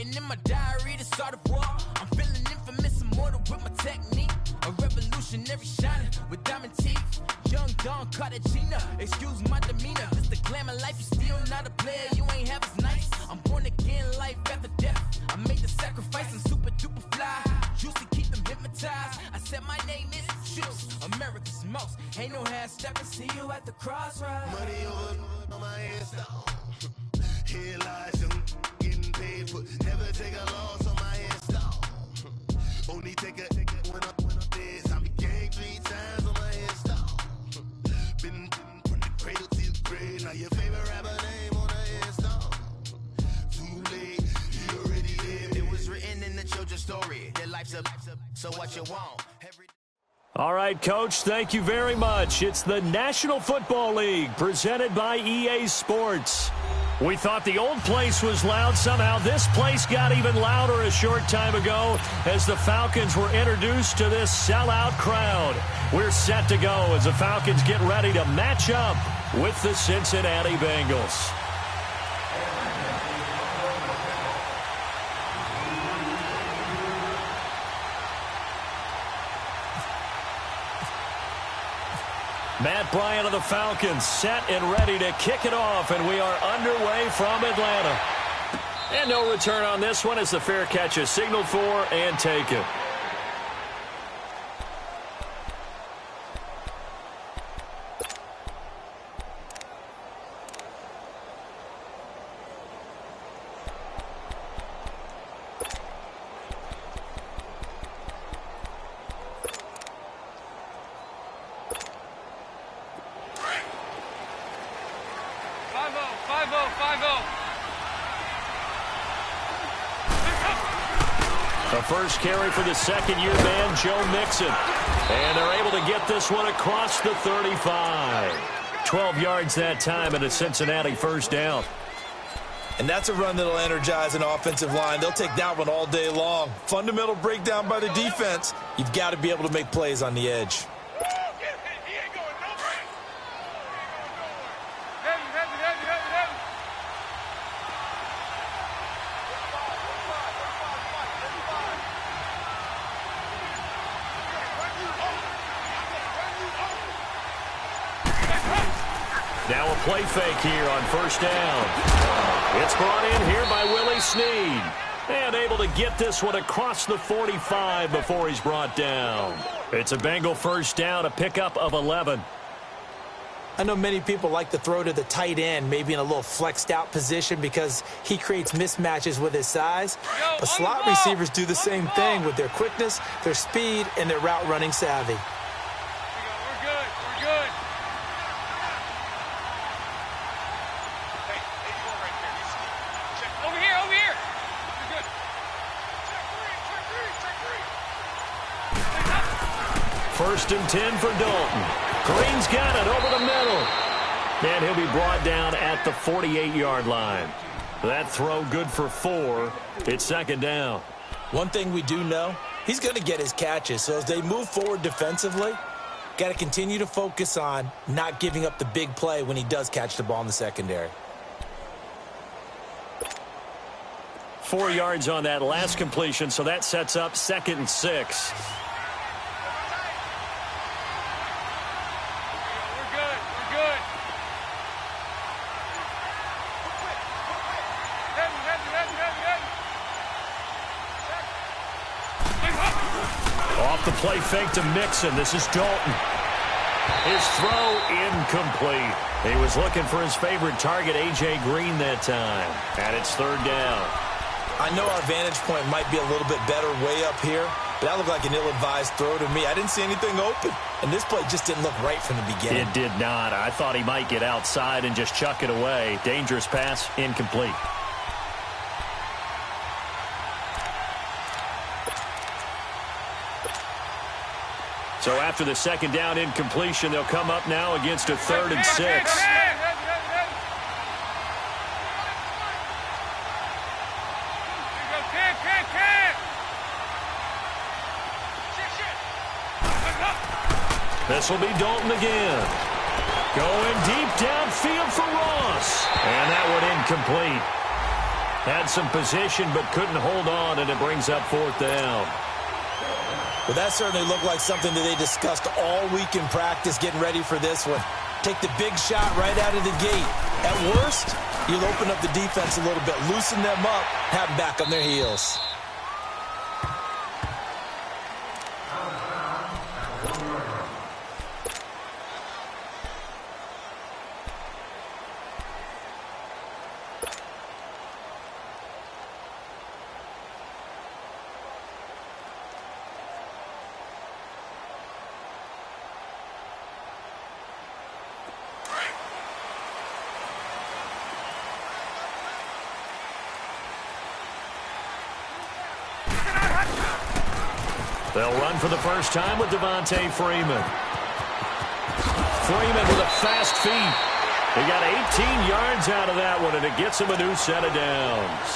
Writing in my diary the start of war. I'm feeling infamous, immortal with my technique. A revolutionary shining with diamond teeth. Young Don Cartagena, excuse my demeanor. This the glamour life, you still not a player, you ain't half as nice. I'm born again, life after death. I made the sacrifice, I'm super duper fly. Used to keep them hypnotized. I said my name is Juice, America's most. Ain't no half stepping, see you at the crossroads. Money over on my headstone. Here lies them getting paid for. Never take a loss on my headstone. Only take a when I'm dead. I be gang 3 times on my headstone. Been from the cradle to the grave. Now your favorite rapper name on a headstone. Too late, you already dead. It was written in the children's story. Their life's up, so what you want? All right, Coach, thank you very much. It's the National Football League presented by EA Sports. We thought the old place was loud. Somehow this place got even louder a short time ago as the Falcons were introduced to this sellout crowd. We're set to go as the Falcons get ready to match up with the Cincinnati Bengals. Matt Bryant of the Falcons set and ready to kick it off, and we are underway from Atlanta. And no return on this one as the fair catch is signaled for and taken. The first carry for the second-year man, Joe Mixon. And they're able to get this one across the 35. 12 yards that time and a Cincinnati first down. And that's a run that'll energize an offensive line. They'll take that one all day long. Fundamental breakdown by the defense. You've got to be able to make plays on the edge. Now a play fake here on first down. It's brought in here by Willie Snead. And able to get this one across the 45 before he's brought down. It's a Bengal first down, a pickup of 11. I know many people like to throw to the tight end, maybe in a little flexed out position because he creates mismatches with his size. But slot receivers do the same thing with their quickness, their speed, and their route running savvy. First and 10 for Dalton. Green's got it over the middle. And he'll be brought down at the 48-yard line. That throw good for 4. It's second down. One thing we do know, he's going to get his catches. So as they move forward defensively, got to continue to focus on not giving up the big play when he does catch the ball in the secondary. 4 yards on that last completion, so that sets up 2nd and 6. Off the play fake to Mixon. This is Dalton. His throw incomplete. He was looking for his favorite target, A.J. Green, that time. And it's third down. I know our vantage point might be a little bit better way up here, but that looked like an ill-advised throw to me. I didn't see anything open, and this play just didn't look right from the beginning. It did not. I thought he might get outside and just chuck it away. Dangerous pass, incomplete. So after the second down incompletion, they'll come up now against a 3rd and 6. This will be Dalton again. Going deep downfield for Ross. And that one incomplete. Had some position but couldn't hold on, and it brings up 4th down. Well, that certainly looked like something that they discussed all week in practice getting ready for this one. Take the big shot right out of the gate. At worst, you'll open up the defense a little bit, loosen them up, have them back on their heels. They'll run for the first time with Devontae Freeman. Freeman with a fast feet. He got 18 yards out of that one, and it gets him a new set of downs.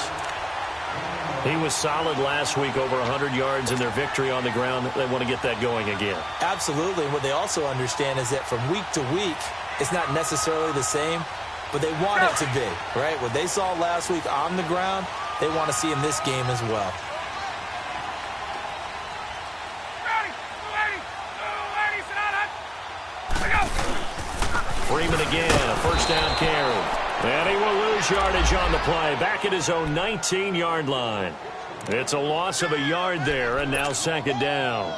He was solid last week, over 100 yards in their victory on the ground. They want to get that going again. Absolutely. And what they also understand is that from week to week, it's not necessarily the same, but they want it to be, right? What they saw last week on the ground, they want to see in this game as well. Freeman again, a first down carry. And he will lose yardage on the play, back at his own 19-yard line. It's a loss of a yard there, and now 2nd down.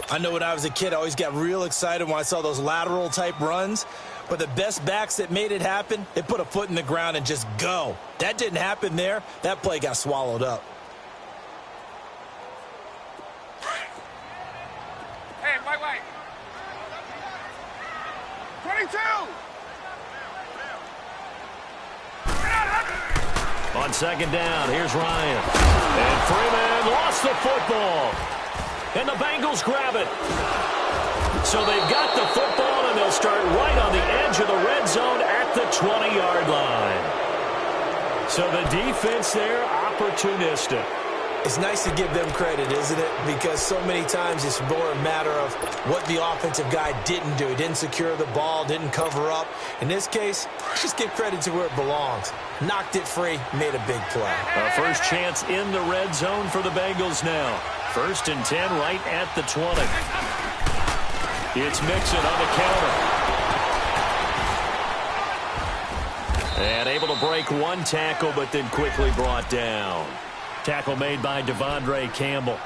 I know when I was a kid, I always got real excited when I saw those lateral-type runs. But the best backs that made it happen, they put a foot in the ground and just go. That didn't happen there. That play got swallowed up. Hey, wait. 22! On 2nd down, here's Ryan. And Freeman lost the football. And the Bengals grab it. So they've got the football, and they'll start right on the edge of the red zone at the 20-yard line. So the defense there, opportunistic. It's nice to give them credit, isn't it? Because so many times it's more a matter of what the offensive guy didn't do. He didn't secure the ball, didn't cover up. In this case, just give credit to where it belongs. Knocked it free, made a big play. A first chance in the red zone for the Bengals now. 1st and 10 right at the 20. It's Mixon on the counter. And able to break one tackle, but then quickly brought down. Tackle made by Devondre Campbell.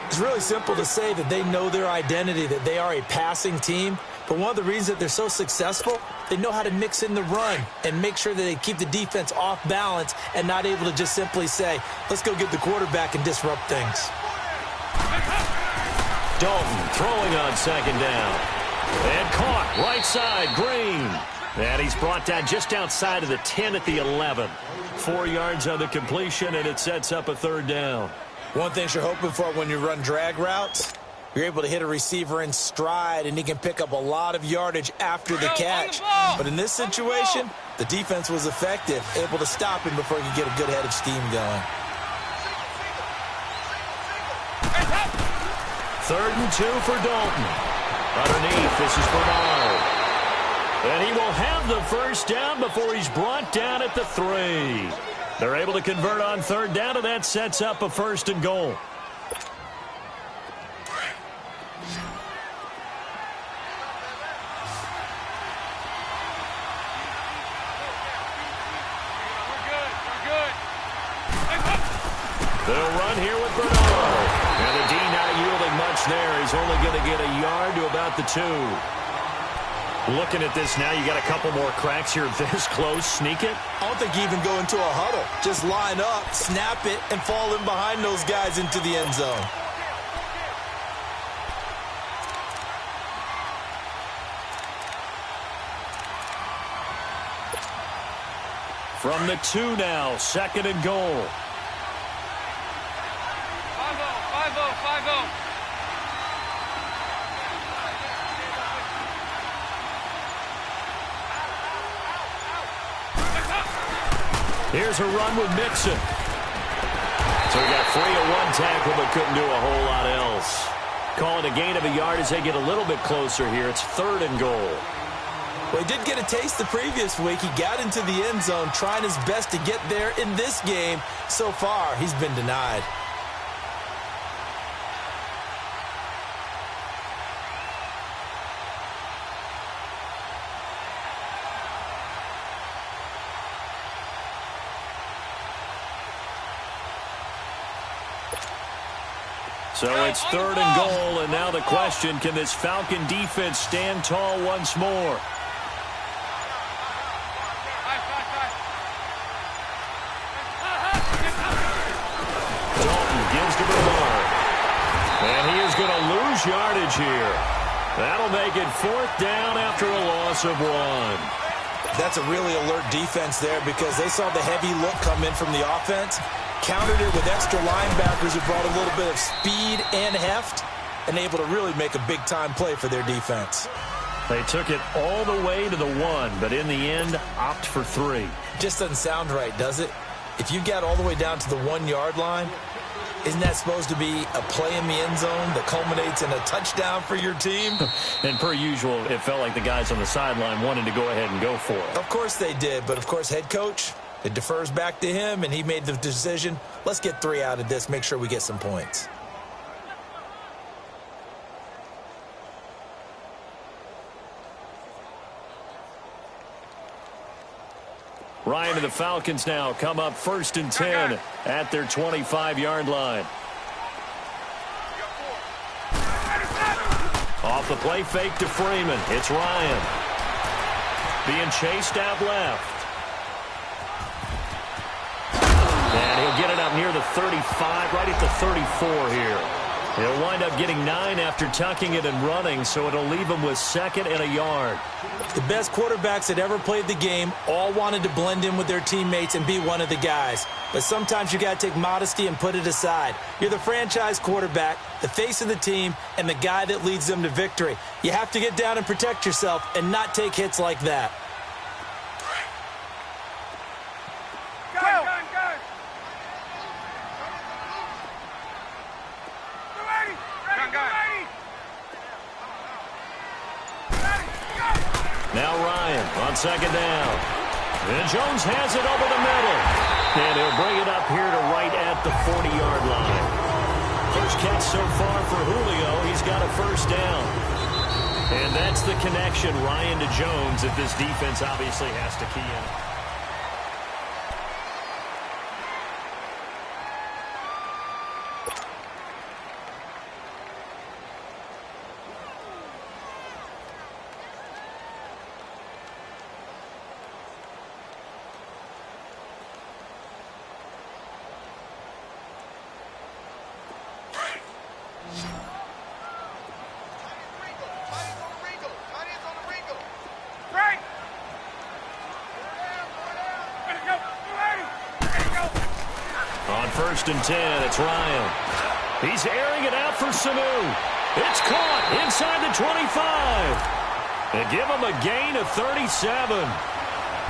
It's really simple to say that they know their identity, that they are a passing team. But one of the reasons that they're so successful, they know how to mix in the run and make sure that they keep the defense off balance and not able to just simply say, let's go get the quarterback and disrupt things. Dalton throwing on 2nd down. And caught right side, Green. And he's brought down just outside of the 10 at the 11. 4 yards on the completion, and it sets up a 3rd down. One thing you're hoping for when you run drag routes, you're able to hit a receiver in stride, and he can pick up a lot of yardage after the catch. But in this situation, the defense was effective, able to stop him before he could get a good head of steam going. 3rd and 2 for Dalton. Underneath, this is Bernard. And he will have the first down before he's brought down at the 3. They're able to convert on 3rd down, and that sets up a 1st and goal. They'll run here with Bernard. And the D not yielding much there. He's only going to get a yard to about the 2. Looking at this now, you got a couple more cracks here this close. Sneak it? I don't think you even go into a huddle. Just line up, snap it, and fall in behind those guys into the end zone. From the 2 now, 2nd and goal. 5-0. Here's a run with Mixon. So he got free of one tackle, but couldn't do a whole lot else. Calling a gain of a yard as they get a little bit closer here. It's 3rd and goal. Well, he did get a taste the previous week. He got into the end zone trying his best to get there in this game. So far, he's been denied. So it's 3rd and goal, and now the question, can this Falcon defense stand tall once more? Dalton gives to Bernard. And he is going to lose yardage here. That'll make it 4th down after a loss of 1. That's a really alert defense there because they saw the heavy look come in from the offense, countered it with extra linebackers who brought a little bit of speed and heft, and able to really make a big-time play for their defense. They took it all the way to the 1, but in the end, opt for 3. Just doesn't sound right, does it? If you got all the way down to the 1-yard line, isn't that supposed to be a play in the end zone that culminates in a touchdown for your team? And per usual, it felt like the guys on the sideline wanted to go ahead and go for it. Of course they did, but of course head coach, it defers back to him, and he made the decision, let's get 3 out of this, make sure we get some points. Ryan and the Falcons now come up 1st and 10 at their 25-yard line. Off the play fake to Freeman. It's Ryan. Being chased out left. And he'll get it up near the 35, right at the 34 here. He'll wind up getting 9 after tucking it and running, so it'll leave him with 2nd and a yard. The best quarterbacks that ever played the game all wanted to blend in with their teammates and be one of the guys. But sometimes you got to take modesty and put it aside. You're the franchise quarterback, the face of the team, and the guy that leads them to victory. You have to get down and protect yourself and not take hits like that. Now Ryan on 2nd down. And Jones has it over the middle. And he'll bring it up here to right at the 40-yard line. First catch so far for Julio. He's got a 1st down. And that's the connection, Ryan to Jones, that this defense obviously has to key in. On 1st and 10, it's Ryan. He's airing it out for Sanu. It's caught inside the 25. They give him a gain of 37.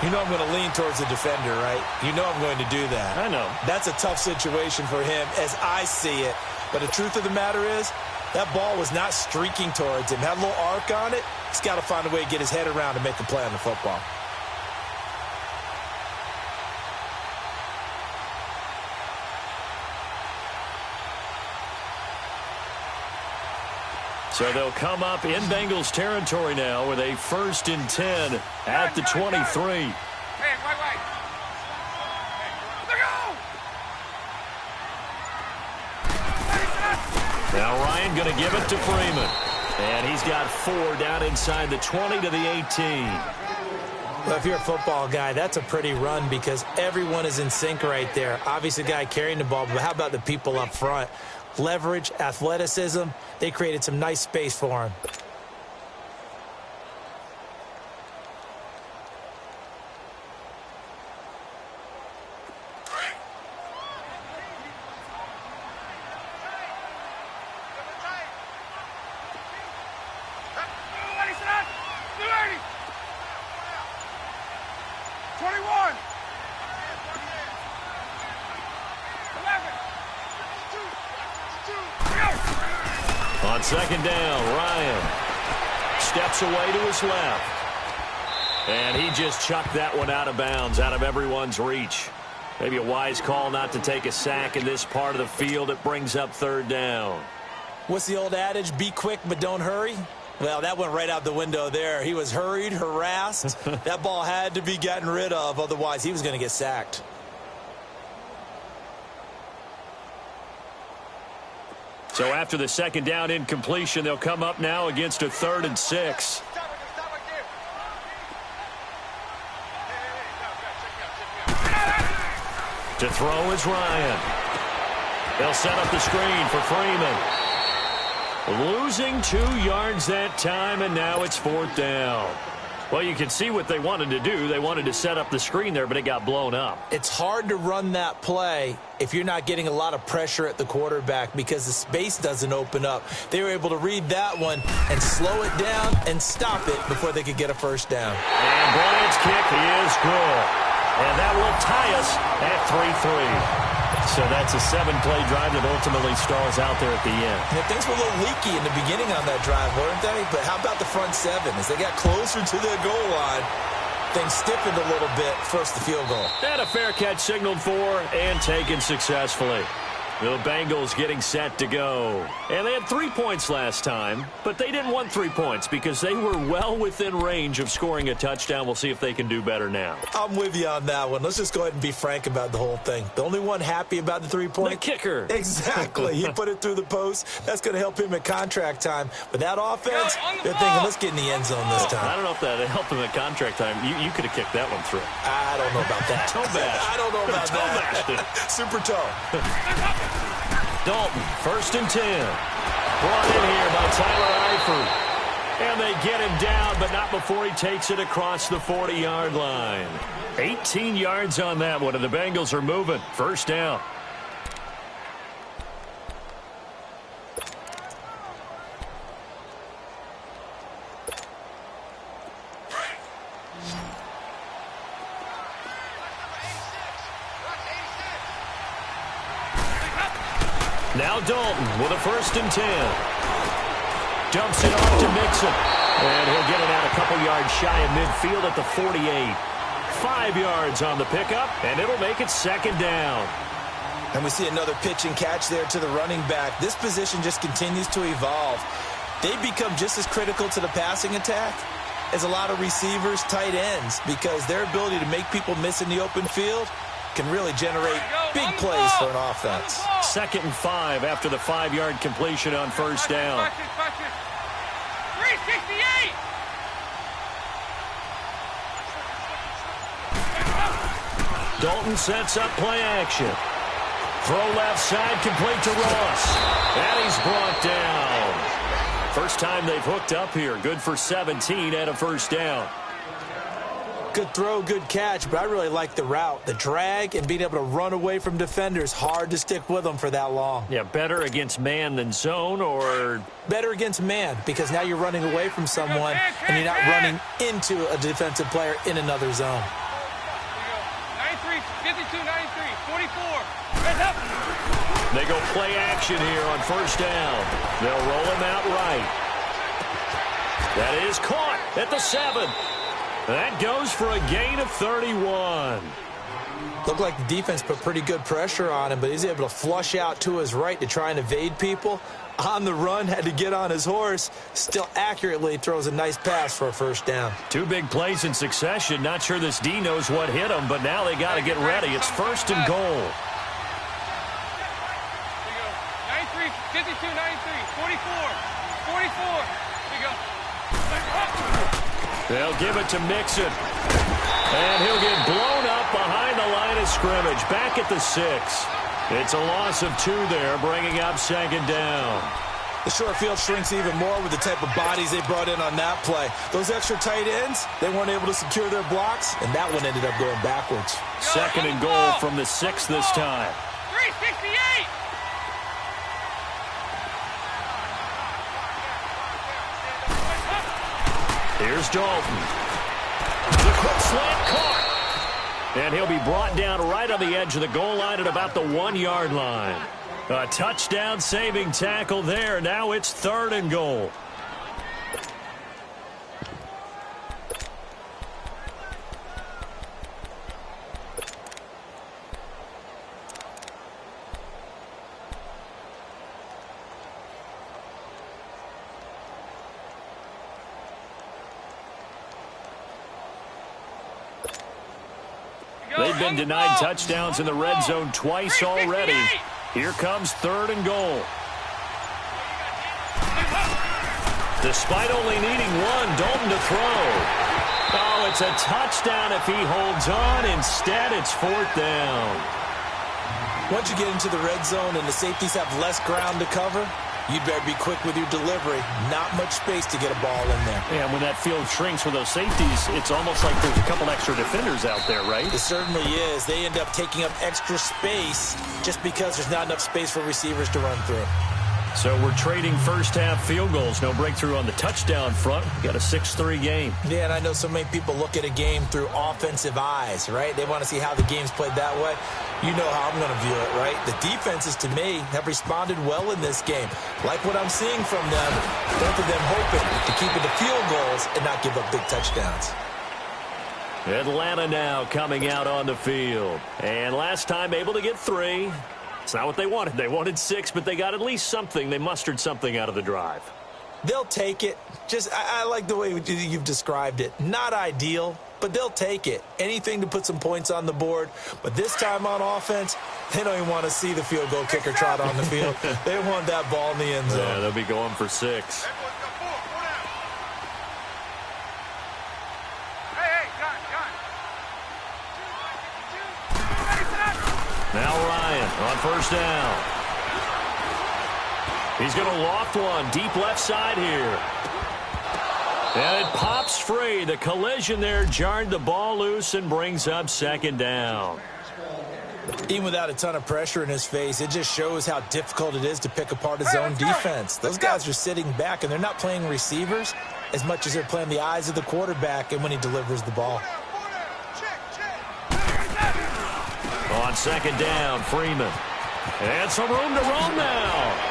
You know I'm going to lean towards the defender, right? You know I'm going to do that. I know. That's a tough situation for him as I see it. But the truth of the matter is, that ball was not streaking towards him. Had a little arc on it. He's got to find a way to get his head around and make a play on the football. So they'll come up in Bengals territory now with a 1st and 10 at the 23. Hey, wait. Now Ryan going to give it to Freeman. And he's got 4 down inside the 20 to the 18. Well, if you're a football guy, that's a pretty run because everyone is in sync right there. Obviously, the guy carrying the ball, but how about the people up front? Leverage, athleticism, they created some nice space for him. On 2nd down, Ryan steps away to his left. And he just chucked that one out of bounds, out of everyone's reach. Maybe a wise call not to take a sack in this part of the field. It brings up third down. What's the old adage? Be quick, but don't hurry. Well, that went right out the window there. He was hurried, harassed. That ball had to be gotten rid of. Otherwise, he was going to get sacked. So after the second down incompletion, they'll come up now against a 3rd and 6. To throw is Ryan. They'll set up the screen for Freeman. Losing 2 yards that time, and now it's 4th down. Well, you can see what they wanted to do. They wanted to set up the screen there, but it got blown up. It's hard to run that play if you're not getting a lot of pressure at the quarterback because the space doesn't open up. They were able to read that one and slow it down and stop it before they could get a first down. And Bryant's kick is good. And that will tie us at 3-3. So that's a 7-play drive that ultimately stalls out there at the end. Yeah, things were a little leaky in the beginning on that drive, weren't they? But how about the front 7? As they got closer to their goal line, things stiffened a little bit, forced the field goal. And a fair catch signaled for and taken successfully. The Bengals getting set to go. And they had 3 points last time, but they didn't want 3 points because they were well within range of scoring a touchdown. We'll see if they can do better now. I'm with you on that one. Let's just go ahead and be frank about the whole thing. The only one happy about the 3-point? The kicker. Exactly. He put it through the post. That's going to help him at contract time. But that offense, they're thinking, let's get in the end zone this time. I don't know if that helped him at contract time. You could have kicked that one through. I don't know about that. Toe bash. I don't know about that. Super toe. Dalton, 1st and 10. Brought in here by Tyler Eifert. And they get him down, but not before he takes it across the 40-yard line. 18 yards on that one, and the Bengals are moving. 1st down. Now Dalton with a 1st and 10. Dumps it off to Mixon. And he'll get it out a couple yards shy of midfield at the 48. 5 yards on the pickup, and it'll make it 2nd down. And we see another pitch and catch there to the running back. This position just continues to evolve. They become just as critical to the passing attack as a lot of receivers, tight ends, because their ability to make people miss in the open field can really generate big plays for an offense. 2nd and 5 after the 5-yard completion on 1st down. 368! Dalton sets up play action. Throw left side, complete to Ross. And he's brought down. First time they've hooked up here. Good for 17 and a 1st down. Good throw, good catch, but I really like the route. The drag and being able to run away from defenders. Hard to stick with them for that long. Yeah, better against man than zone, or? Better against man, because now you're running away from someone and you're not running into a defensive player in another zone. 93, 52, 93, 44. Heads up. They go play action here on 1st down. They'll roll him out right. That is caught at the 7. That goes for a gain of 31. Looked like the defense put pretty good pressure on him, but he's able to flush out to his right to try and evade people. On the run, had to get on his horse. Still accurately throws a nice pass for a 1st down. 2 big plays in succession. Not sure this D knows what hit him, but now they got to get ready. It's 1st and goal. There you go. 93, 52, 93, 44, 44. There you go. They'll give it to Mixon. And he'll get blown up behind the line of scrimmage. Back at the 6. It's a loss of 2 there, bringing up 2nd down. The short field shrinks even more with the type of bodies they brought in on that play. Those extra tight ends, they weren't able to secure their blocks, and that one ended up going backwards. 2nd and goal from the 6 this time. 368. Here's Dalton. The quick slant caught. And he'll be brought down right on the edge of the goal line at about the 1-yard line. A touchdown-saving tackle there. Now it's 3rd and goal. they've been denied touchdowns in the red zone twice already. Here comes 3rd and goal. Despite only needing one, Dalton to throw. Oh, it's a touchdown if he holds on. Instead, it's 4th down. Once you get into the red zone and the safeties have less ground to cover, you'd better be quick with your delivery. Not much space to get a ball in there. Yeah, when that field shrinks with those safeties, it's almost like there's a couple extra defenders out there, right? It certainly is. They end up taking up extra space just because there's not enough space for receivers to run through. So we're trading first-half field goals. No breakthrough on the touchdown front. We got a 6-3 game. Yeah, and I know so many people look at a game through offensive eyes, right? They want to see how the game's played that way. You know how I'm going to view it, right? The defenses, to me, have responded well in this game. Like what I'm seeing from them, both of them hoping to keep it to field goals and not give up big touchdowns. Atlanta now coming out on the field. And last time able to get 3. It's not what they wanted. They wanted 6, but they got at least something. They mustered something out of the drive. They'll take it. I like the way you've described it. Not ideal, but they'll take it. Anything to put some points on the board. But this time on offense, they don't even want to see the field goal kicker trot on the field. They want that ball in the end zone. Yeah, they'll be going for 6. Now Ryan on 1st down. He's going to loft one deep left side here. And it pops free. The collision there jarred the ball loose and brings up 2nd down. Even without a ton of pressure in his face, it just shows how difficult it is to pick apart his own defense. Those guys are sitting back, and they're not playing receivers as much as they're playing the eyes of the quarterback and when he delivers the ball. On 2nd down, Freeman. And some room to roam now.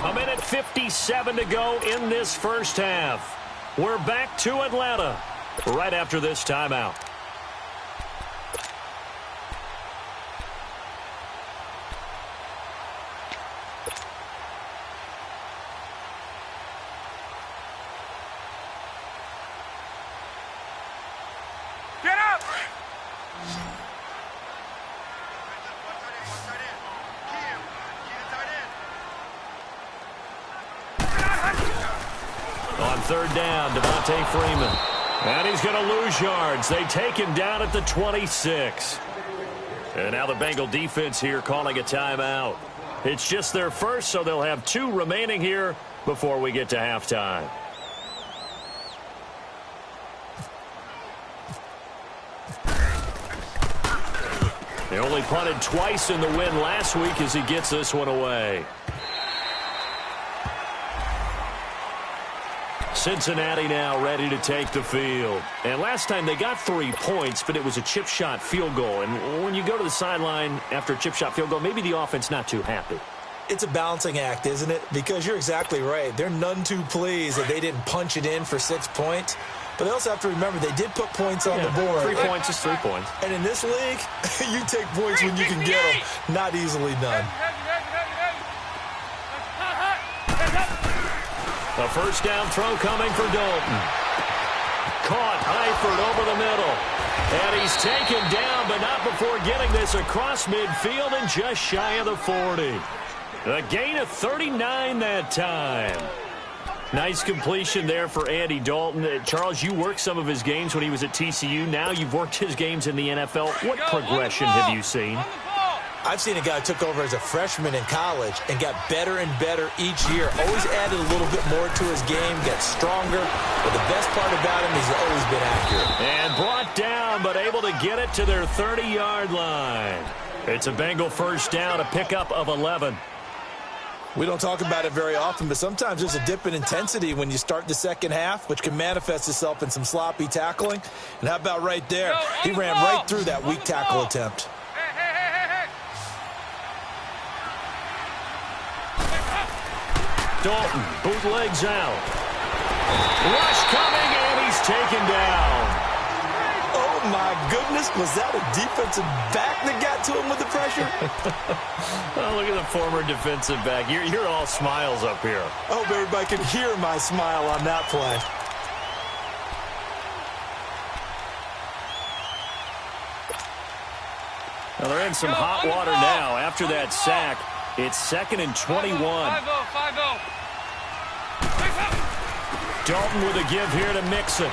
A minute 57 to go in this first half. We're back to Atlanta right after this timeout. Get up! On 3rd down, Devontae Freeman. And he's going to lose yards. They take him down at the 26. And now the Bengal defense here calling a timeout. It's just their first, so they'll have 2 remaining here before we get to halftime. They only punted twice in the win last week as he gets this one away. Cincinnati now ready to take the field. And last time they got 3 points, but it was a chip shot field goal. And when you go to the sideline after a chip shot field goal, maybe the offense not too happy. It's a balancing act, isn't it? Because you're exactly right. They're none too pleased that they didn't punch it in for 6 points. But they also have to remember they did put points on the board. 3 points is 3 points. And in this league, you take points when you can get them. Not easily done. A first down throw coming for Dalton. Caught Eifert over the middle. And he's taken down, but not before getting this across midfield and just shy of the 40. A gain of 39 that time. Nice completion there for Andy Dalton. Charles, you worked some of his games when he was at TCU. Now you've worked his games in the NFL. What progression have you seen? I've seen a guy who took over as a freshman in college and got better and better each year. Always added a little bit more to his game, got stronger. But the best part about him is he's always been accurate. And brought down, but able to get it to their 30-yard line. It's a Bengal first down, a pickup of 11. We don't talk about it very often, but sometimes there's a dip in intensity when you start the second half, which can manifest itself in some sloppy tackling. And how about right there? He ran right through that weak tackle attempt. Dalton bootlegs out. Rush coming, and he's taken down. Oh, my goodness. Was that a defensive back that got to him with the pressure? Oh, look at the former defensive back. You're all smiles up here. I hope everybody can hear my smile on that play. Well, they're in some hot water now. After that sack, it's 2nd and 21. 5-0. Dalton with a give here to Mixon.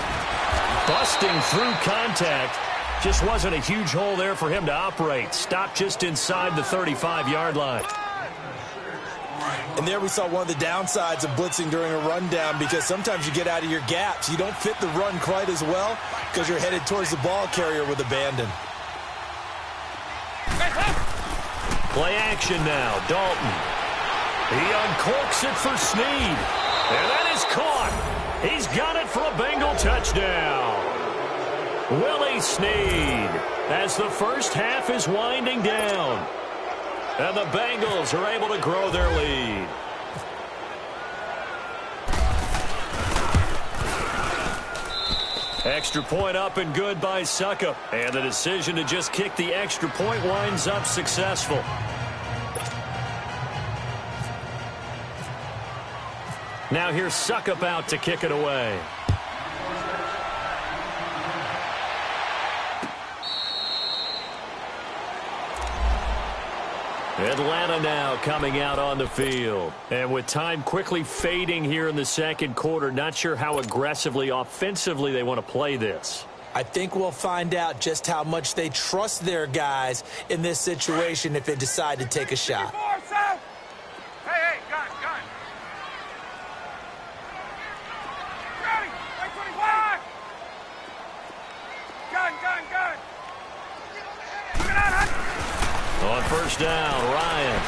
Busting through contact. Just wasn't a huge hole there for him to operate. Stopped just inside the 35-yard line. And there we saw one of the downsides of blitzing during a rundown, because sometimes you get out of your gaps. You don't fit the run quite as well because you're headed towards the ball carrier with abandon. Play action now. Dalton. He uncorks it for Snead. And that is caught. He's got it for a Bengal touchdown. Willie Snead as the first half is winding down. And the Bengals are able to grow their lead. Extra point up and good by Suckup. And the decision to just kick the extra point winds up successful. Now here's Suckup out to kick it away. Atlanta now coming out on the field. And with time quickly fading here in the second quarter, not sure how aggressively, offensively they want to play this. I think we'll find out just how much they trust their guys in this situation if they decide to take a shot. Hey, gun. Ready, 25. Gun. Look it out, On first down, Ryan.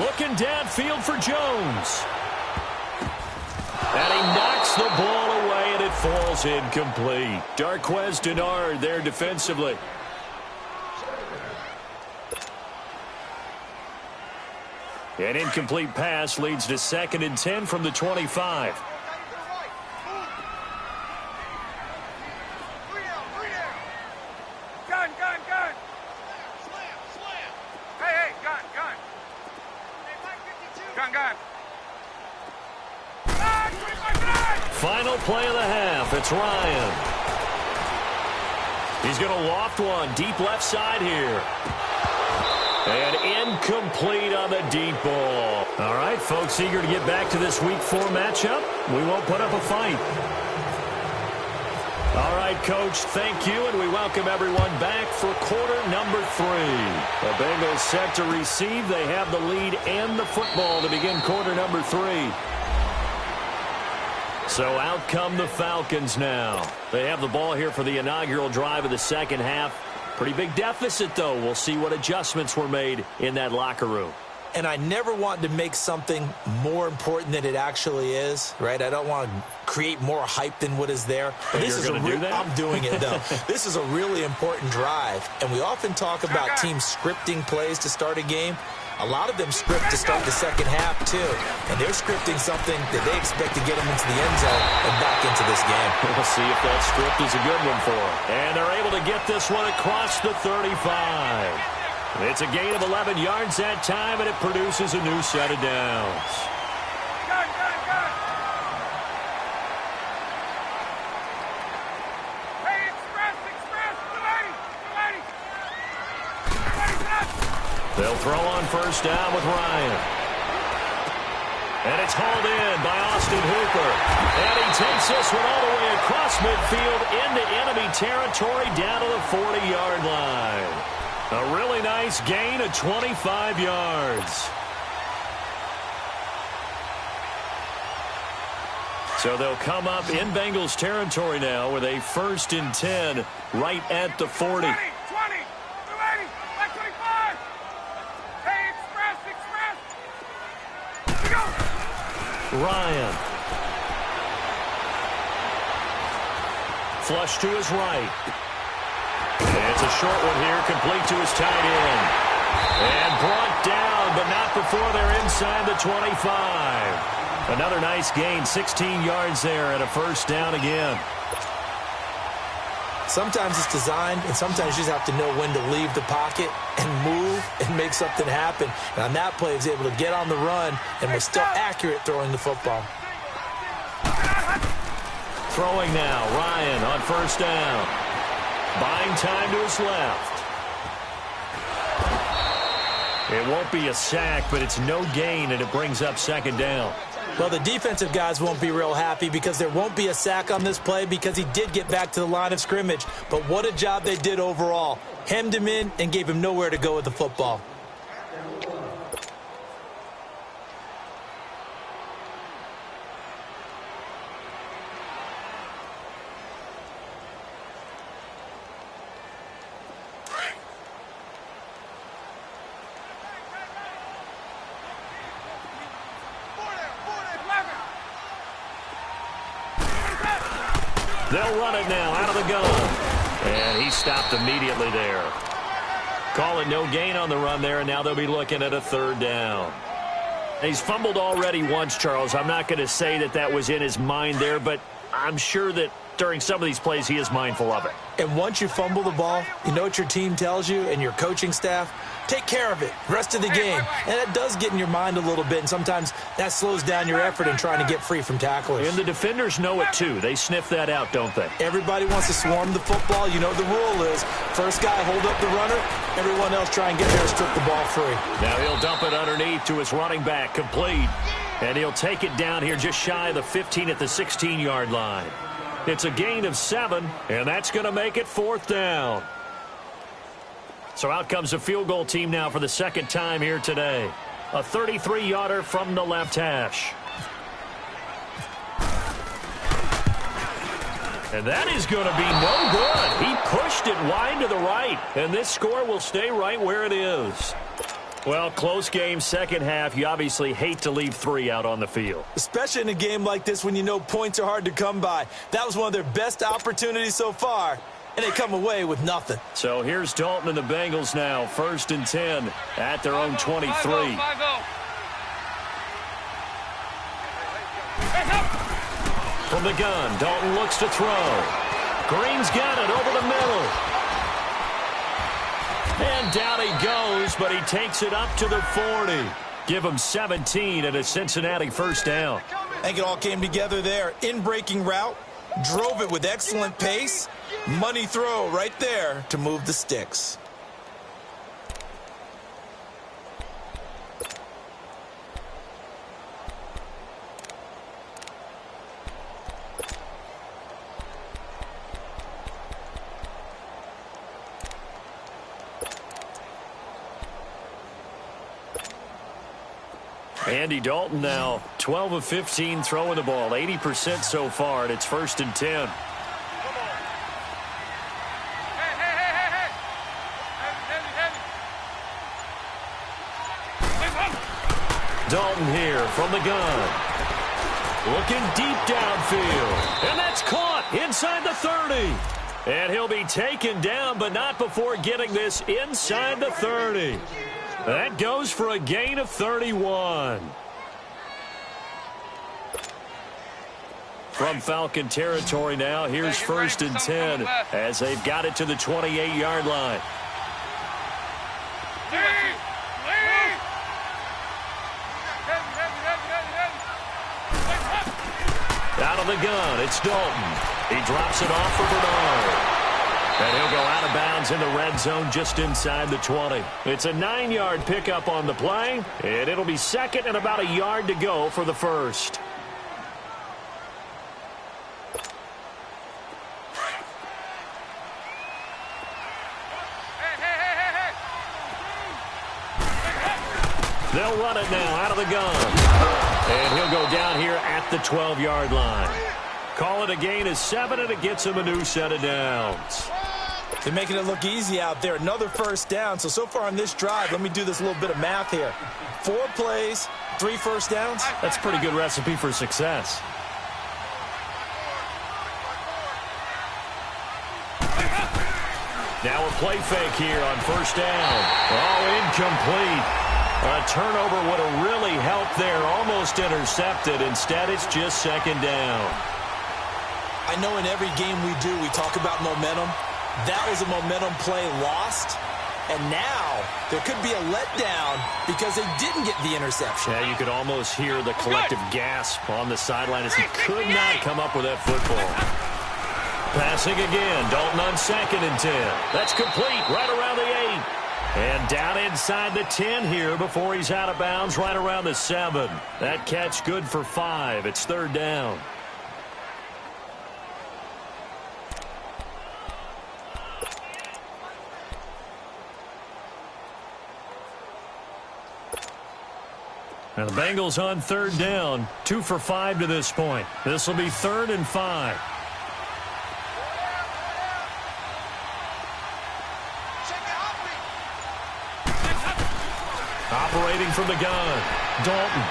Looking downfield for Jones. And he knocks the ball away, and it falls incomplete. Darquez Denard there defensively. An incomplete pass leads to 2nd and 10 from the 25. Gun. Hey, gun. Gun. Final play of the half. It's Ryan. He's going to loft one deep left side here. And incomplete on the deep ball. All right, folks, eager to get back to this Week 4 matchup. We won't put up a fight. All right, Coach, thank you, and we welcome everyone back for quarter number 3. The Bengals set to receive. They have the lead and the football to begin quarter number 3. So out come the Falcons now. They have the ball here for the inaugural drive of the second half. Pretty big deficit, though. We'll see what adjustments were made in that locker room. And I never want to make something more important than it actually is, right? I don't want to create more hype than what is there. But this is going to do that? I'm doing it, though. This is a really important drive. And we often talk about teams scripting plays to start a game. A lot of them script to start the second half, too. And they're scripting something that they expect to get them into the end zone and back into this game. We'll see if that script is a good one for them. And they're able to get this one across the 35. It's a gain of 11 yards that time, and it produces a new set of downs. Gun. Hey, express. 280. They'll throw on first down with Ryan. And it's hauled in by Austin Hooper. And he takes this one all the way across midfield into enemy territory down to the 40-yard line. A really nice gain of 25 yards. So they'll come up in Bengals territory now with a 1st and 10 right at the 40. 20, 280, 525. Hey, express. Here we go. Ryan. Flush to his right. It's a short one here, complete to his tight end. And brought down, but not before they're inside the 25. Another nice gain, 16 yards there, and a first down again. Sometimes it's designed, and sometimes you just have to know when to leave the pocket and move and make something happen. And on that play, he was able to get on the run and was still accurate throwing the football. Throwing now, Ryan on first down. Buying time to his left. It won't be a sack, but it's no gain, and it brings up second down. Well, the defensive guys won't be real happy because there won't be a sack on this play because he did get back to the line of scrimmage. But what a job they did overall. Hemmed him in and gave him nowhere to go with the football. They'll run it now out of the gun. And he stopped immediately there. Call it no gain on the run there, and now they'll be looking at a third down. He's fumbled already once, Charles. I'm not going to say that that was in his mind there, but I'm sure that during some of these plays he is mindful of it. And once you fumble the ball, you know what your team tells you and your coaching staff? Take care of it, rest of the game. And that does get in your mind a little bit, and sometimes that slows down your effort in trying to get free from tacklers. And the defenders know it too. They sniff that out, don't they? Everybody wants to swarm the football. You know the rule is first guy hold up the runner, everyone else try and get there and strip the ball free. Now he'll dump it underneath to his running back, complete. And he'll take it down here just shy of the 15 at the 16-yard line. It's a gain of 7, and that's going to make it fourth down. So out comes the field goal team now for the second time here today. A 33-yarder from the left hash. And that is going to be no good. He pushed it wide to the right, and this score will stay right where it is. Well, close game, second half. You obviously hate to leave 3 out on the field. Especially in a game like this when you know points are hard to come by. That was one of their best opportunities so far, and they come away with nothing. So here's Dalton and the Bengals now, 1st and 10 at their own 23. From the gun, Dalton looks to throw. Green's got it over the middle. And down he goes, but he takes it up to the 40. Give him 17 and a Cincinnati first down. I think it all came together there. In-breaking route, drove it with excellent pace. Money throw right there to move the sticks. Andy Dalton now 12 of 15 throwing the ball, 80% so far, and it's 1st and 10. Dalton here from the gun. Looking deep downfield. And that's caught inside the 30. And he'll be taken down, but not before getting this inside the 30. That goes for a gain of 31. From Falcon territory now, here's 1st and 10 as they've got it to the 28-yard line. Out of the gun, it's Dalton. He drops it off for Bernard. And he'll go out of bounds in the red zone just inside the 20. It's a 9-yard pickup on the play, and it'll be 2nd and about a yard to go for the first. They'll run it now out of the gun. And he'll go down here at the 12-yard line. Call it a gain of 7, and it gets him a new set of downs. They're making it look easy out there. Another first down. So far on this drive, let me do this little bit of math here. 4 plays, 3 first downs. That's a pretty good recipe for success. Now a play fake here on 1st down. Oh, incomplete. A turnover would have really helped there. Almost intercepted. Instead, it's just 2nd down. I know in every game we do, we talk about momentum. That was a momentum play lost. And now there could be a letdown because they didn't get the interception. Yeah, you could almost hear the collective gasp on the sideline as he could not come up with that football. Passing again. Dalton on 2nd and 10. That's complete right around the 8. And down inside the 10 here before he's out of bounds right around the 7. That catch good for 5. It's 3rd down. And the Bengals on 3rd down. 2 for 5 to this point. This will be 3rd and 5. Operating from the gun, Dalton.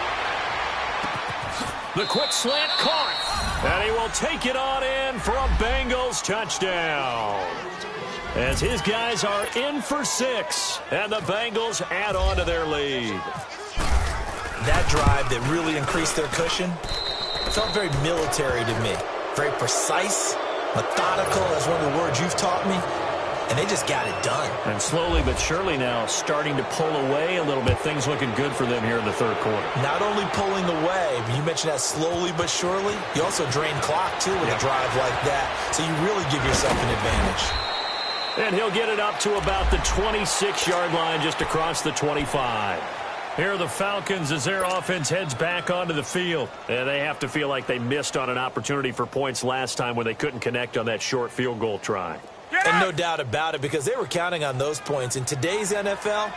The quick slant caught. And he will take it on in for a Bengals touchdown. As his guys are in for 6. And the Bengals add on to their lead. That drive that really increased their cushion felt very military to me. Very precise, methodical, that's one of the words you've taught me. And they just got it done. And slowly but surely now starting to pull away a little bit. Things looking good for them here in the 3rd quarter. Not only pulling away, but you mentioned that slowly but surely. You also drain clock, too, with a drive like that. So you really give yourself an advantage. And he'll get it up to about the 26-yard line just across the 25. Here are the Falcons as their offense heads back onto the field. And they have to feel like they missed on an opportunity for points last time when they couldn't connect on that short field goal try. And no doubt about it, because they were counting on those points. In today's NFL,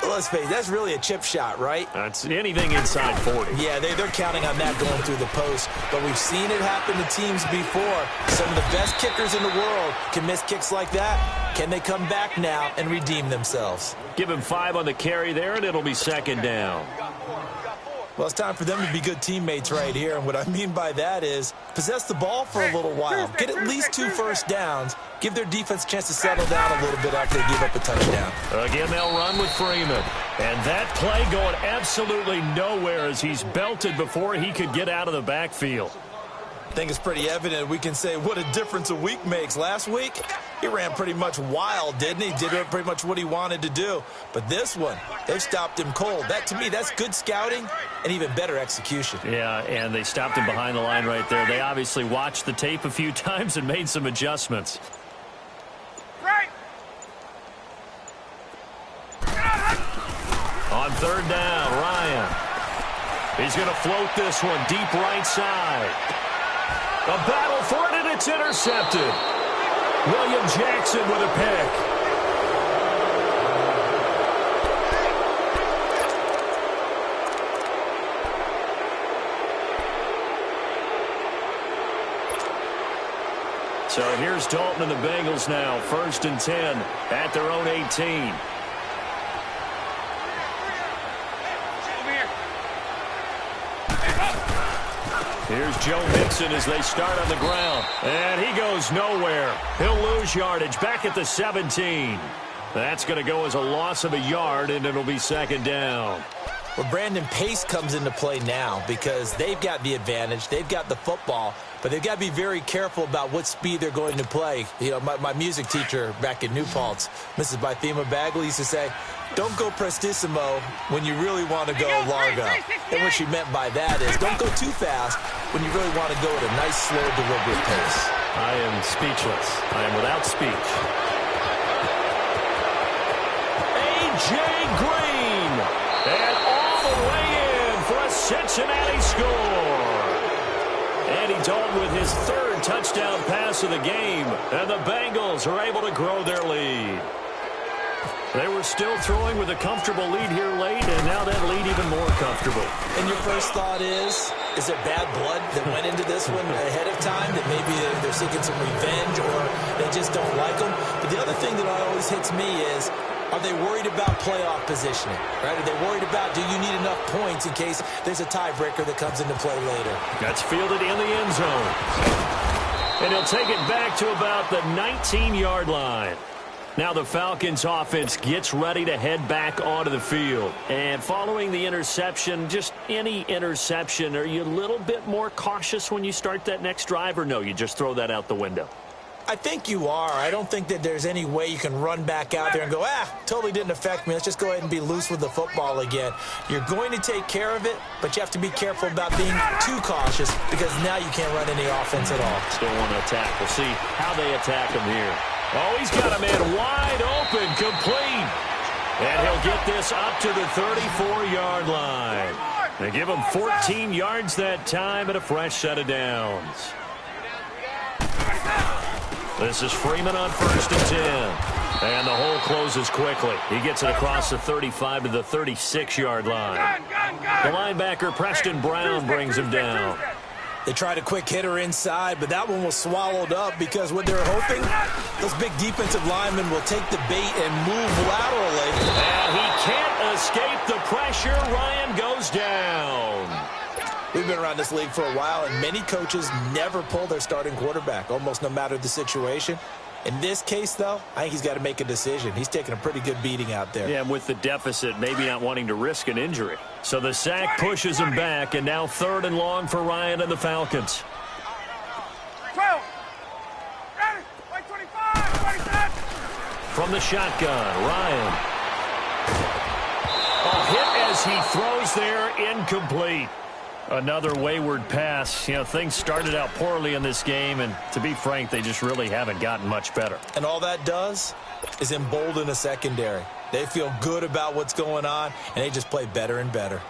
let's face it, that's really a chip shot, right? That's anything inside 40. Yeah, they're counting on that going through the post. But we've seen it happen to teams before. Some of the best kickers in the world can miss kicks like that. Can they come back now and redeem themselves? Give him 5 on the carry there, and it'll be 2nd down. Well, it's time for them to be good teammates right here. And what I mean by that is possess the ball for a little while. Get at least 2 first downs. Give their defense a chance to settle down a little bit after they give up a touchdown. Again, they'll run with Freeman. And that play going absolutely nowhere as he's belted before he could get out of the backfield. I think it's pretty evident. We can say what a difference a week makes. Last week, he ran pretty much wild, didn't he? Did pretty much what he wanted to do. But this one, they've stopped him cold. That, to me, that's good scouting and even better execution. Yeah, and they stopped him behind the line right there. They obviously watched the tape a few times and made some adjustments. Right. On 3rd down, Ryan. He's going to float this one deep right side. A battle for it, and it's intercepted. William Jackson with a pick. So here's Dalton and the Bengals now. 1st and 10 at their own 18. Here's Joe Mixon as they start on the ground. And he goes nowhere. He'll lose yardage back at the 17. That's going to go as a loss of a yard, and it'll be 2nd down. Well, Brandon, pace comes into play now because they've got the advantage. They've got the football, but they've got to be very careful about what speed they're going to play. You know, my music teacher back in New Paltz, Mrs. Bythema Bagley, used to say, don't go prestissimo when you really want to go largo. And what she meant by that is don't go too fast when you really want to go at a nice, slow, deliberate pace. I am speechless. I am without speech. A.J. Green. And all the way in for a Cincinnati score. Andy Dalton with his 3rd touchdown pass of the game. And the Bengals are able to grow their lead. They were still throwing with a comfortable lead here late, and now that lead even more comfortable. And your first thought is there bad blood that went into this one ahead of time, that maybe they're seeking some revenge or they just don't like them? But the other thing that always hits me is, are they worried about playoff positioning? Right? Are they worried about, do you need enough points in case there's a tiebreaker that comes into play later? That's fielded in the end zone. And he'll take it back to about the 19-yard line. Now the Falcons offense gets ready to head back onto the field. And following the interception, just any interception, are you a little bit more cautious when you start that next drive, or no, you just throw that out the window? I think you are. I don't think that there's any way you can run back out there and go, totally didn't affect me. Let's just go ahead and be loose with the football again. You're going to take care of it, but you have to be careful about being too cautious because now you can't run any offense at all. Still want to attack. We'll see how they attack him here. Oh, he's got a man wide open, complete. And he'll get this up to the 34-yard line. They give him 14 yards that time and a fresh set of downs. This is Freeman on 1st and 10. And the hole closes quickly. He gets it across the 35 to the 36-yard line. The linebacker, Preston Brown, brings him down. They tried a quick hitter inside, but that one was swallowed up because what they're hoping, those big defensive linemen will take the bait and move laterally. And he can't escape the pressure. Ryan goes down. We've been around this league for a while, and many coaches never pull their starting quarterback, almost no matter the situation. In this case, though, I think he's got to make a decision. He's taking a pretty good beating out there. Yeah, and with the deficit, maybe not wanting to risk an injury. So the sack pushes him back, and now 3rd and long for Ryan and the Falcons. 12. Ready. 25. 27. From the shotgun, Ryan. A hit as he throws there, incomplete. Another wayward pass. You know, things started out poorly in this game, and to be frank, they just really haven't gotten much better. And all that does is embolden a secondary. They feel good about what's going on, and they just play better and better.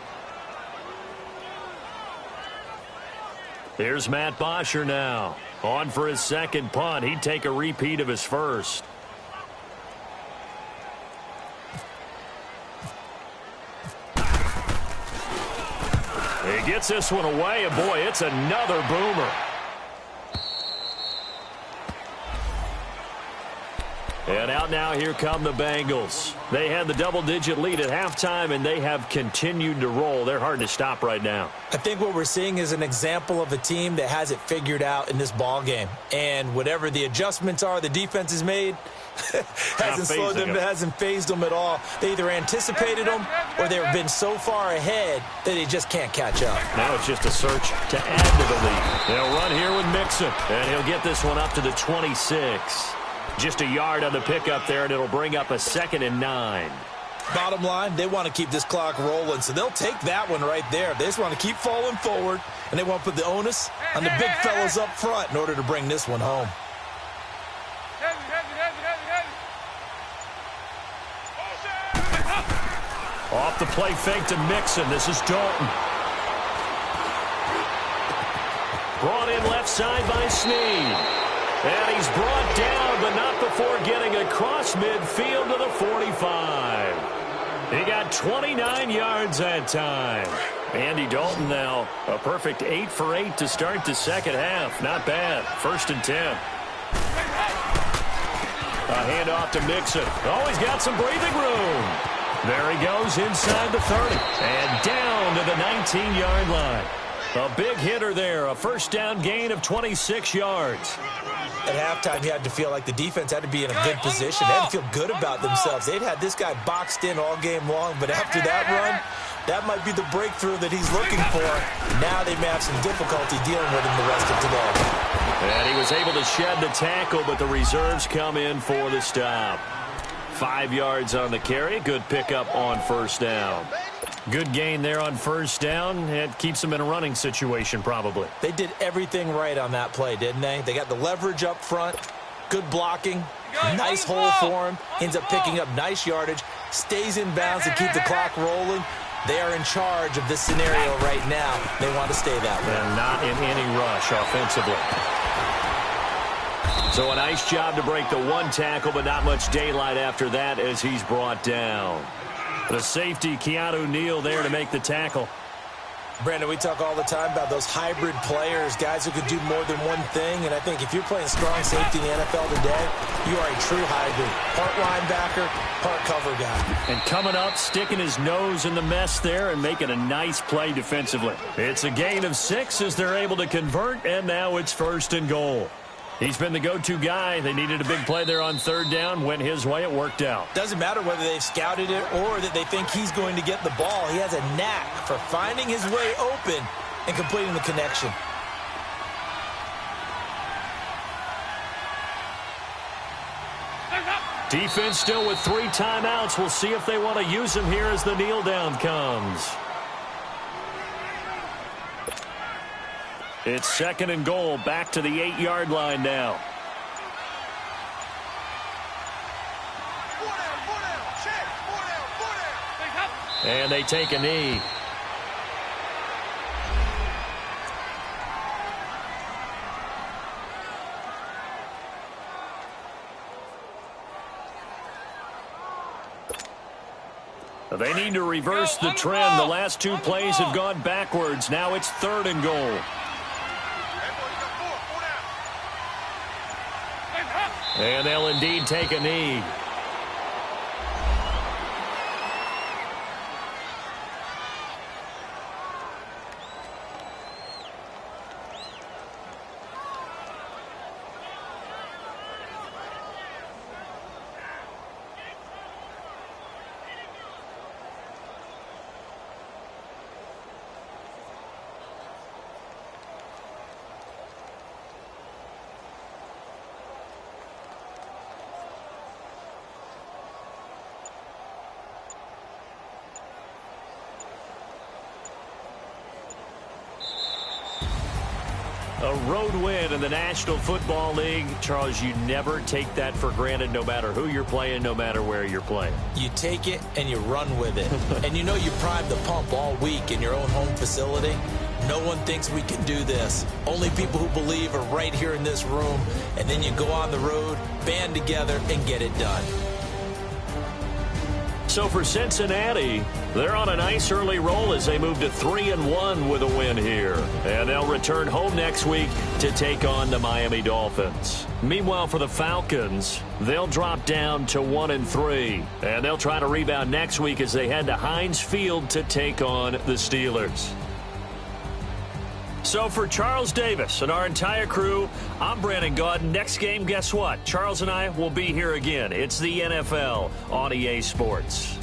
Here's Matt Bosher now. On for his second punt. He'd take a repeat of his first. He gets this one away, and boy, it's another boomer. And out now, here come the Bengals. They had the double-digit lead at halftime, and they have continued to roll. They're hard to stop right now. I think what we're seeing is an example of a team that has it figured out in this ball game. And whatever the adjustments are the defense has made, hasn't slowed them, hasn't phased them at all. They either anticipated them or they've been so far ahead that they just can't catch up. Now it's just a search to add to the lead. They'll run here with Mixon, and he'll get this one up to the 26. Just a yard on the pickup there, and it'll bring up a 2nd and 9. Bottom line, they want to keep this clock rolling, so they'll take that one right there. They just want to keep falling forward, and they want to put the onus on the big fellas up front in order to bring this one home. Off the play fake to Mixon. This is Dalton. Brought in left side by Snead. And he's brought down, but not before getting across midfield to the 45. He got 29 yards that time. Andy Dalton now a perfect 8 for 8 to start the second half. Not bad. 1st and 10. A handoff to Mixon. Oh, he's got some breathing room. There he goes inside the 30. And down to the 19-yard line. A big hitter there. A first down gain of 26 yards. At halftime, you had to feel like the defense had to be in a good position. They had to feel good about themselves. They'd had this guy boxed in all game long, but after that run, that might be the breakthrough that he's looking for. Now they may have some difficulty dealing with him the rest of today. And he was able to shed the tackle, but the reserves come in for the stop. 5 yards on the carry. Good pickup on first down. Good gain there on first down. It keeps them in a running situation, probably. They did everything right on that play, didn't they? They got the leverage up front, good blocking, nice hole for him, ends up picking up nice yardage, stays in bounds to keep the clock rolling. They are in charge of this scenario right now. They want to stay that way. And not in any rush offensively. So a nice job to break the one tackle, but not much daylight after that as he's brought down. The safety, Keanu Neal, there to make the tackle. Brandon, we talk all the time about those hybrid players, guys who could do more than one thing. And I think if you're playing strong safety in the NFL today, you are a true hybrid. Part linebacker, part cover guy. And coming up, sticking his nose in the mess there and making a nice play defensively. It's a gain of 6 as they're able to convert, and now it's 1st and goal. He's been the go-to guy. They needed a big play there on 3rd down. Went his way. It worked out. Doesn't matter whether they've scouted it or that they think he's going to get the ball. He has a knack for finding his way open and completing the connection. Defense still with 3 timeouts. We'll see if they want to use them here as the kneel down comes. It's 2nd and goal, back to the 8-yard line now. And they take a knee. They need to reverse the trend. The last 2 plays have gone backwards. Now it's 3rd and goal. And they'll indeed take a knee. A road win in the National Football League. Charles, you never take that for granted no matter who you're playing, no matter where you're playing. You take it and you run with it. And you know you primed the pump all week in your own home facility. No one thinks we can do this. Only people who believe are right here in this room. And then you go on the road, band together, and get it done. So for Cincinnati, they're on a nice early roll as they move to 3-1 with a win here. And they'll return home next week to take on the Miami Dolphins. Meanwhile, for the Falcons, they'll drop down to 1-3. And they'll try to rebound next week as they head to Heinz Field to take on the Steelers. So for Charles Davis and our entire crew, I'm Brandon Gaudin. Next game, guess what? Charles and I will be here again. It's the NFL on EA Sports.